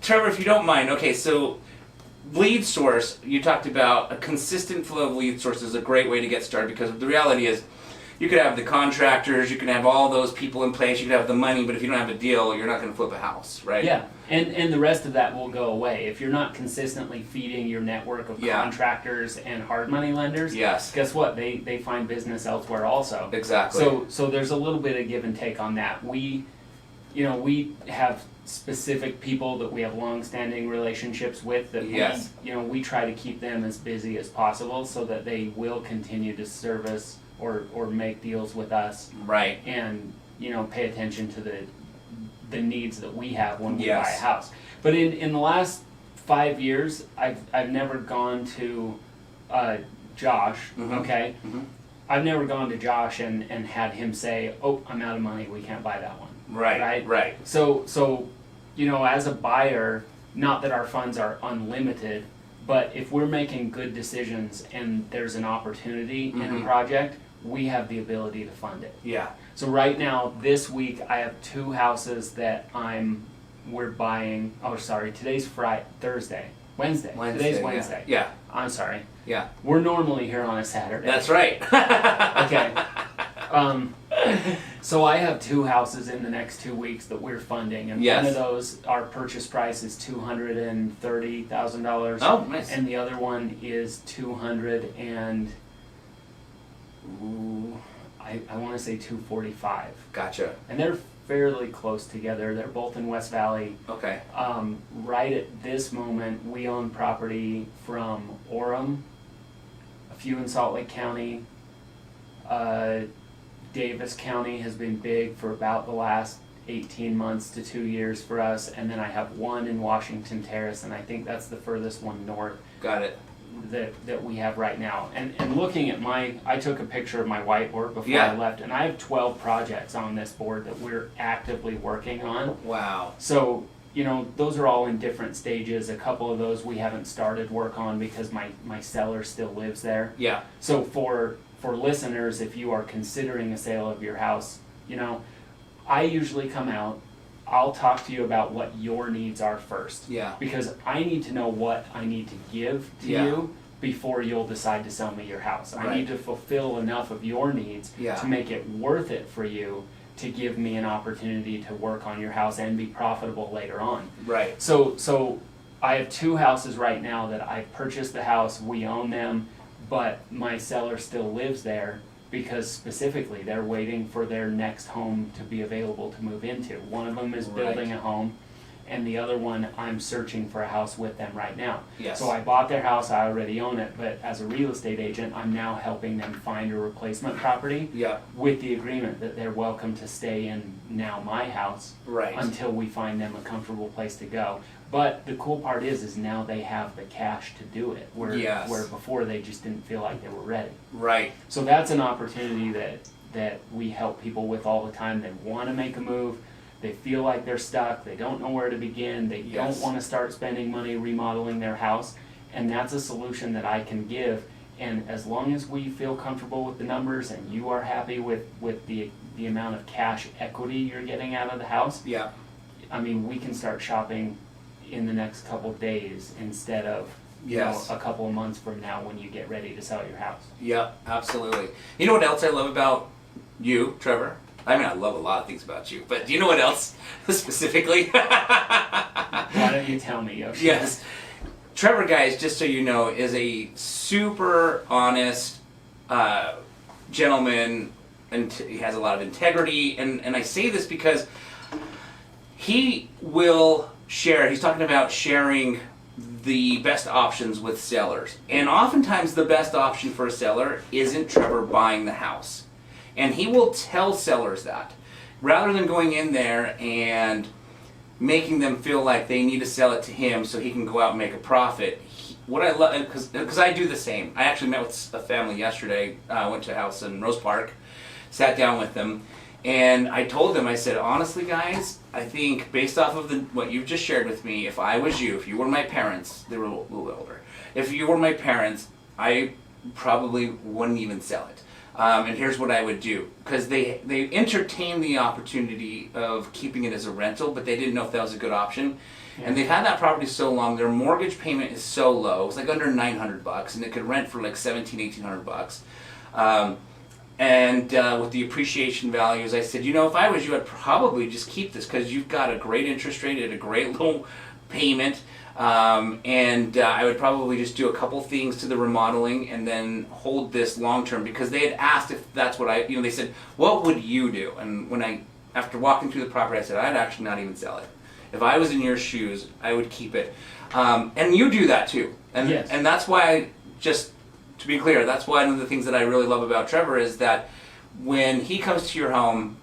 Trevor, if you don't mind, okay, so lead source, you talked about a consistent flow of lead source is a great way to get started, because the reality is you could have the contractors, you can have all those people in place, you could have the money, but if you don't have a deal, you're not going to flip a house, right? Yeah, and the rest of that will go away. If you're not consistently feeding your network of contractors and hard money lenders, guess what? They find business elsewhere also. Exactly. So there's a little bit of give and take on that. We have specific people that we have long-standing relationships with that we try to keep them as busy as possible so that they will continue to service or make deals with us, right? And pay attention to the needs that we have when we buy a house. But in the last 5 years, I've never gone to Josh. Okay, I've never gone to Josh and had him say, "Oh, I'm out of money. We can't buy that one." Right. So as a buyer, not that our funds are unlimited, but if we're making good decisions and there's an opportunity in a project, we have the ability to fund it. Yeah. So right now, this week, I have 2 houses that we're buying. Oh, sorry, today's Wednesday. Today's Wednesday. Yeah. I'm sorry. Yeah. We're normally here on a Saturday. That's right. Okay. So I have 2 houses in the next 2 weeks that we're funding, and one of those, our purchase price is $230,000. Oh, nice. And the other one is I want to say 245. Gotcha. And they're fairly close together. They're both in West Valley. Okay. Right at this moment, we own property from Orem, a few in Salt Lake County. Davis County has been big for about the last 18 months to 2 years for us, and then I have one in Washington Terrace, and I think that's the furthest one north. Got it. That we have right now. And looking at I took a picture of my whiteboard before I left, and I have 12 projects on this board that we're actively working on. Wow. So, those are all in different stages. A couple of those we haven't started work on because my seller still lives there. Yeah. So for listeners, if you are considering a sale of your house, I usually come out, I'll talk to you about what your needs are first. Yeah. Because I need to know what I need to give to you before you'll decide to sell me your house. I need to fulfill enough of your needs to make it worth it for you to give me an opportunity to work on your house and be profitable later on. Right. So I have 2 houses right now that I purchased the house, we own them, but my seller still lives there because specifically they're waiting for their next home to be available to move into. One of them is building a home, and the other one I'm searching for a house with them right now. Yes. So I bought their house, I already own it, but as a real estate agent, I'm now helping them find a replacement property with the agreement that they're welcome to stay in now my house until we find them a comfortable place to go. But the cool part is now they have the cash to do it, where before they just didn't feel like they were ready. Right. So that's an opportunity that we help people with all the time. They want to make a move, they feel like they're stuck, they don't know where to begin, they don't want to start spending money remodeling their house, and that's a solution that I can give. And as long as we feel comfortable with the numbers and you are happy with the amount of cash equity you're getting out of the house, I mean, we can start shopping in the next couple of days instead of a couple of months from now when you get ready to sell your house. Yeah, absolutely. You know what else I love about you, Trevor? I mean, I love a lot of things about you, but do you know what else specifically? Why don't you tell me, Yoshi? Yes. Trevor, guys, just so you know, is a super honest gentleman, and he has a lot of integrity, and I say this because he will share, he's talking about sharing the best options with sellers. And oftentimes the best option for a seller isn't Trevor buying the house. And he will tell sellers that. Rather than going in there and making them feel like they need to sell it to him so he can go out and make a profit. What I love, because I do the same. I actually met with a family yesterday. I went to a house in Rose Park, sat down with them, and I told them, I said, honestly guys, I think based off of what you've just shared with me, if I was you, if you were my parents, they were a little older, if you were my parents, I probably wouldn't even sell it. And here's what I would do, because they entertained the opportunity of keeping it as a rental, but they didn't know if that was a good option. And they've had that property so long, their mortgage payment is so low, it's like under $900, and it could rent for like $1,700-1,800. And with the appreciation values, I said, if I was you, I'd probably just keep this, because you've got a great interest rate at a great low payment. And I would probably just do a couple things to the remodeling and then hold this long term, because they had asked if that's what they said, what would you do? And after walking through the property, I said, I'd actually not even sell it. If I was in your shoes, I would keep it. And you do that too. And, yes. And that's why, just to be clear, that's one of the things that I really love about Trevor is that when he comes to your home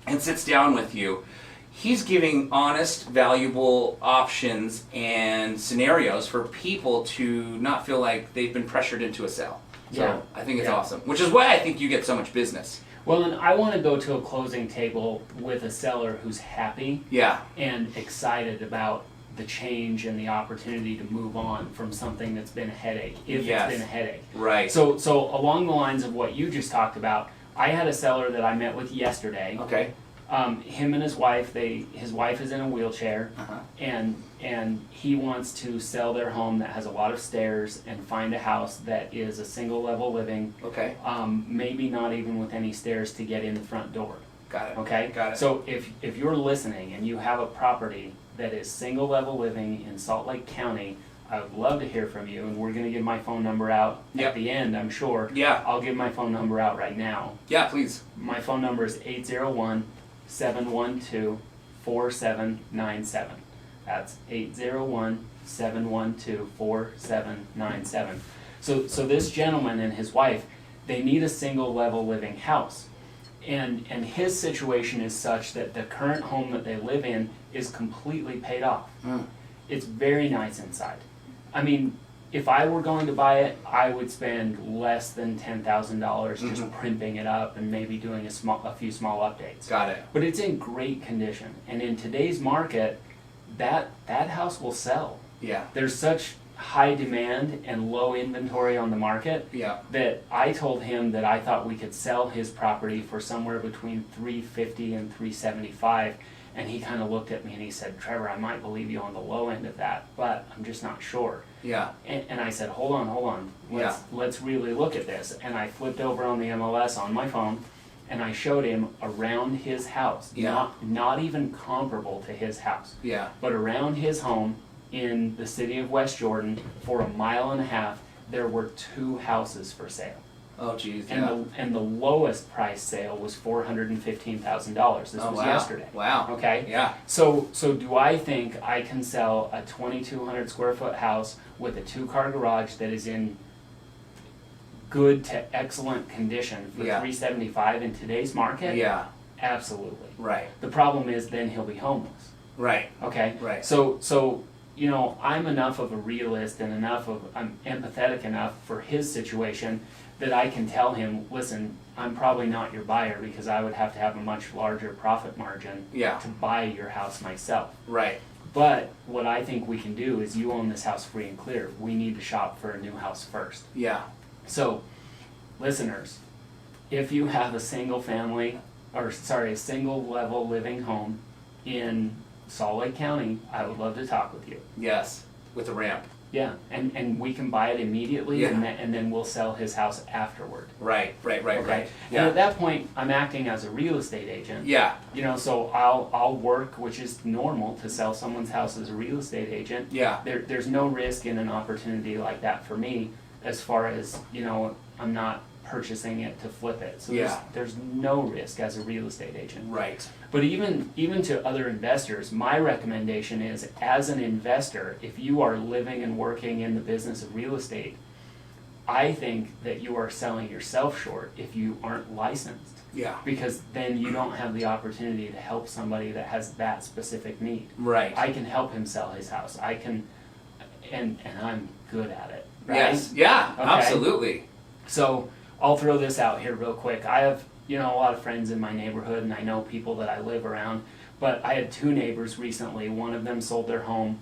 and sits down with you, he's giving honest, valuable options and scenarios for people to not feel like they've been pressured into a sale. So I think it's awesome, which is why I think you get so much business. Well, and I want to go to a closing table with a seller who's happy and excited about the change and the opportunity to move on from something that's been a headache, if it's been a headache. Right. So along the lines of what you just talked about, I had a seller that I met with yesterday. Okay. Him and his wife, his wife is in a wheelchair, and he wants to sell their home that has a lot of stairs and find a house that is a single level living. Okay. Maybe not even with any stairs to get in the front door. Got it. Okay. Got it. So if you're listening and you have a property that is single level living in Salt Lake County, I would love to hear from you, and we're going to give my phone number out at the end, I'm sure. Yeah. I'll give my phone number out right now. Yeah, please. My phone number is 801-712-4797. That's 801-712-4797. So this gentleman and his wife, they need a single level living house. And his situation is such that the current home that they live in is completely paid off. It's very nice inside. I mean, if I were going to buy it, I would spend less than $10,000 just primping it up and maybe doing a few small updates. Got it. But it's in great condition. And in today's market, that house will sell. Yeah. There's such high demand and low inventory on the market that I told him that I thought we could sell his property for somewhere between $350 and $375, and he kind of looked at me and he said, Trevor, I might believe you on the low end of that, but I'm just not sure. Yeah. And I said, hold on, let's really look at this. And I flipped over on the MLS on my phone and I showed him around his house, not even comparable to his house, but around his home in the city of West Jordan for 1.5 miles, there were 2 houses for sale. Oh, geez, and the lowest price sale was $415,000. This was yesterday. Wow. Okay. Yeah. So do I think I can sell a 2,200 square foot house with a 2-car garage that is in good to excellent condition for $375 in today's market? Yeah. Absolutely. Right. The problem is then he'll be homeless. Right. Okay. Right. So I'm enough of a realist and I'm empathetic enough for his situation that I can tell him, listen, I'm probably not your buyer because I would have to have a much larger profit margin to buy your house myself. Right. But what I think we can do is you own this house free and clear. We need to shop for a new house first. Yeah. So, listeners, if you have a single level living home in Salt Lake County, I would love to talk with you. Yes, with a ramp. Yeah, and we can buy it immediately, and then we'll sell his house afterward. Right. Okay. Yeah. And at that point, I'm acting as a real estate agent. Yeah. So I'll work, which is normal to sell someone's house as a real estate agent. Yeah. There's no risk in an opportunity like that for me, as far as I'm not purchasing it to flip it. So there's no risk as a real estate agent. Right. But even to other investors, my recommendation is, as an investor, if you are living and working in the business of real estate, I think that you are selling yourself short if you aren't licensed. Yeah. Because then you don't have the opportunity to help somebody that has that specific need. Right. I can help him sell his house. I can, and I'm good at it. Right? Yes. Yeah. Okay? Absolutely. So I'll throw this out here real quick. I have, a lot of friends in my neighborhood, and I know people that I live around, but I had 2 neighbors recently. One of them sold their home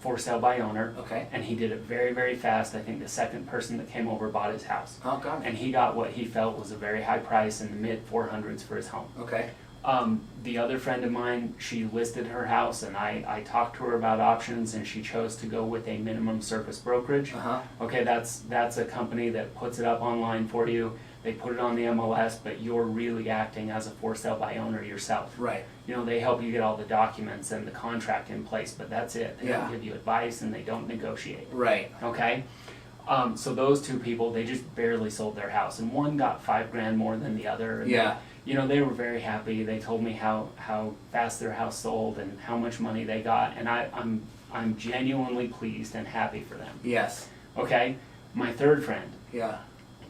for sale by owner. Okay. And he did it very, very fast. I think the second person that came over bought his house. Oh, God. And he got what he felt was a very high price in the mid 400s for his home. Okay. The other friend of mine, she listed her house, and I talked to her about options, and she chose to go with a minimum service brokerage. Uh-huh. Okay, that's a company that puts it up online for you. They put it on the MLS, but you're really acting as a for sale by owner yourself. Right. You know, they help you get all the documents and the contract in place, but that's it. They Yeah. don't give you advice, and they don't negotiate. Right. Okay? So those two people, they just barely sold their house, and one got $5,000 more than the other. And Yeah. you know, they were very happy. They told me how fast their house sold and how much money they got, and I'm genuinely pleased and happy for them. Yes. Okay? My third friend, Yeah.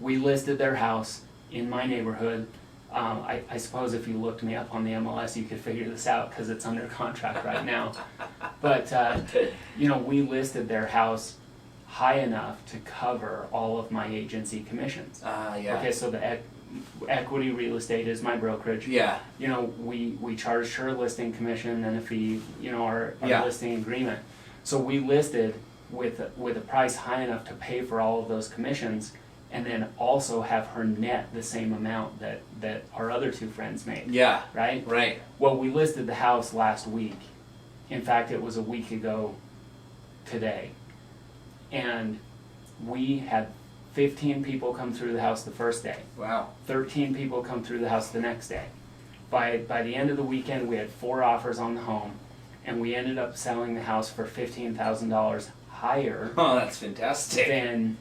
we listed their house in my neighborhood. I suppose if you looked me up on the MLS, you could figure this out because it's under contract right now. But, you know, we listed their house high enough to cover all of my agency commissions. Yeah. Okay, so the Equity Real Estate is my brokerage. Yeah. You know, we charged her a listing commission and a fee, you know, our Yeah. listing agreement. So we listed with a price high enough to pay for all of those commissions, and then also have her net the same amount that our other two friends made. Yeah. Right? Right. Well, we listed the house last week. In fact, it was a week ago today. And we had 15 people come through the house the first day. Wow. 13 people come through the house the next day. By the end of the weekend, we had 4 offers on the home, and we ended up selling the house for $15,000 higher Oh, that's fantastic. than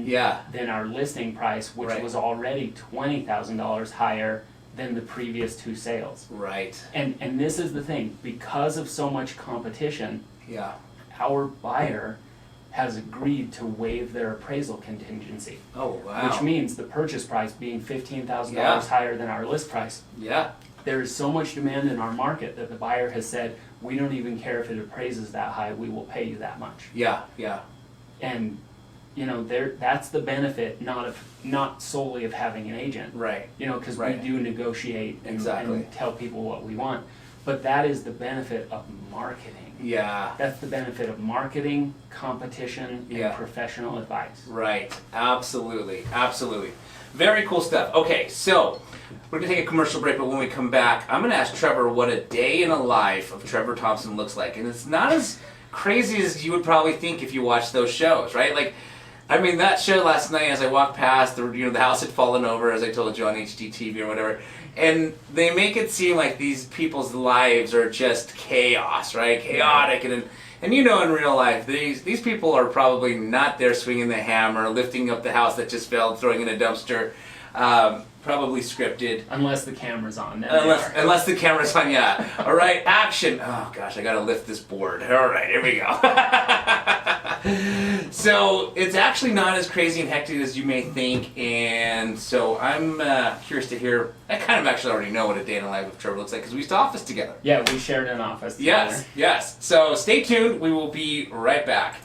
Yeah. than our listing price, which Right. was already $20,000 higher than the previous 2 sales. Right. And this is the thing, because of so much competition, Yeah. our buyer has agreed to waive their appraisal contingency. Oh, wow. Which means the purchase price being $15,000 Yeah. higher than our list price. Yeah. There is so much demand in our market that the buyer has said, we don't even care if it appraises that high, we will pay you that much. Yeah. Yeah. And you know, that's the benefit, not solely of having an agent. Right. You know, because Right. we do negotiate Exactly. and tell people what we want. But that is the benefit of marketing. Yeah. That's the benefit of marketing, competition, and Yeah. professional advice. Right. Absolutely. Absolutely. Very cool stuff. Okay, so we're going to take a commercial break, but when we come back, I'm going to ask Trevor what a day in the life of Trevor Thompson looks like. And it's not as crazy as you would probably think if you watch those shows, right? Like, I mean, that show last night as I walked past, the house had fallen over, as I told you on HGTV or whatever, and they make it seem like these people's lives are just chaos, right? Chaotic, and you know in real life, these people are probably not there swinging the hammer, lifting up the house that just fell, throwing in a dumpster, probably scripted. Unless the camera's on. Then they are. Unless the camera's on, yeah. All right, action. Oh gosh, I gotta lift this board. All right, here we go. So it's actually not as crazy and hectic as you may think, and so I'm curious to hear. I kind of actually already know what a day in the life of Trevor looks like because we used to office together. Yeah, we shared an office together. Yes, yes. So stay tuned. We will be right back.